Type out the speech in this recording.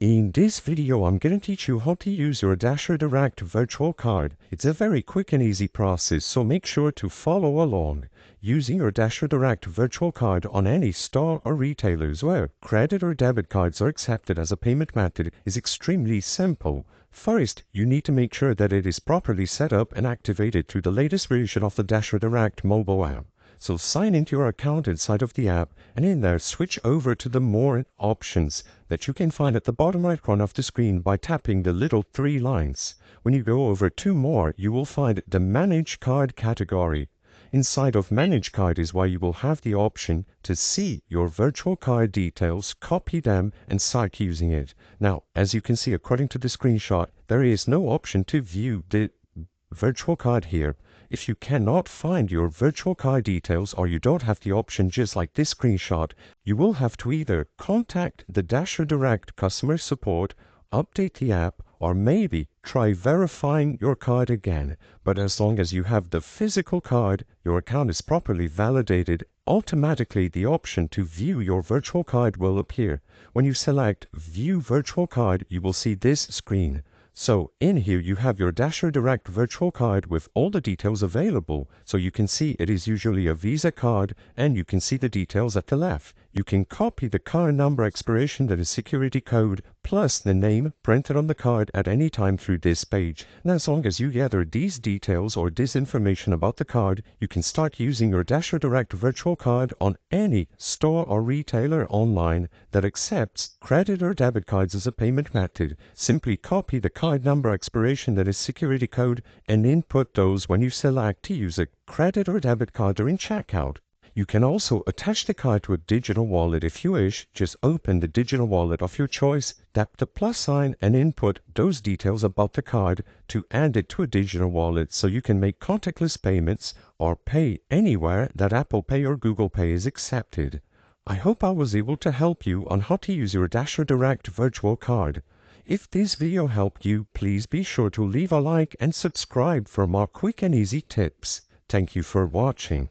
In this video, I'm going to teach you how to use your Dasher Direct virtual card. It's a very quick and easy process, so make sure to follow along. Using your Dasher Direct virtual card on any store or retailers where credit or debit cards are accepted as a payment method is extremely simple. First, you need to make sure that it is properly set up and activated through the latest version of the Dasher Direct mobile app. So sign into your account inside of the app, and in there switch over to the More options that you can find at the bottom right corner of the screen by tapping the little three lines. When you go over to More, you will find the Manage Card category. Inside of Manage Card is where you will have the option to see your virtual card details, copy them, and start using it. Now, as you can see according to the screenshot, there is no option to view the virtual card here. If you cannot find your virtual card details or you don't have the option just like this screenshot, you will have to either contact the Dasher Direct customer support, update the app, or maybe try verifying your card again. But as long as you have the physical card, your account is properly validated, automatically the option to view your virtual card will appear. When you select View Virtual Card, you will see this screen. So in here you have your Dasher Direct virtual card with all the details available. So you can see it is usually a Visa card, and you can see the details at the left. You can copy the card number expiration, that is security code, plus the name printed on the card at any time through this page. And as long as you gather these details or this information about the card, you can start using your Dasher Direct virtual card on any store or retailer online that accepts credit or debit cards as a payment method. Simply copy the card number expiration, that is security code, and input those when you select to use a credit or debit card during checkout. You can also attach the card to a digital wallet if you wish. Just open the digital wallet of your choice, tap the plus sign, and input those details about the card to add it to a digital wallet so you can make contactless payments or pay anywhere that Apple Pay or Google Pay is accepted. I hope I was able to help you on how to use your Dasher Direct virtual card. If this video helped you, please be sure to leave a like and subscribe for more quick and easy tips. Thank you for watching.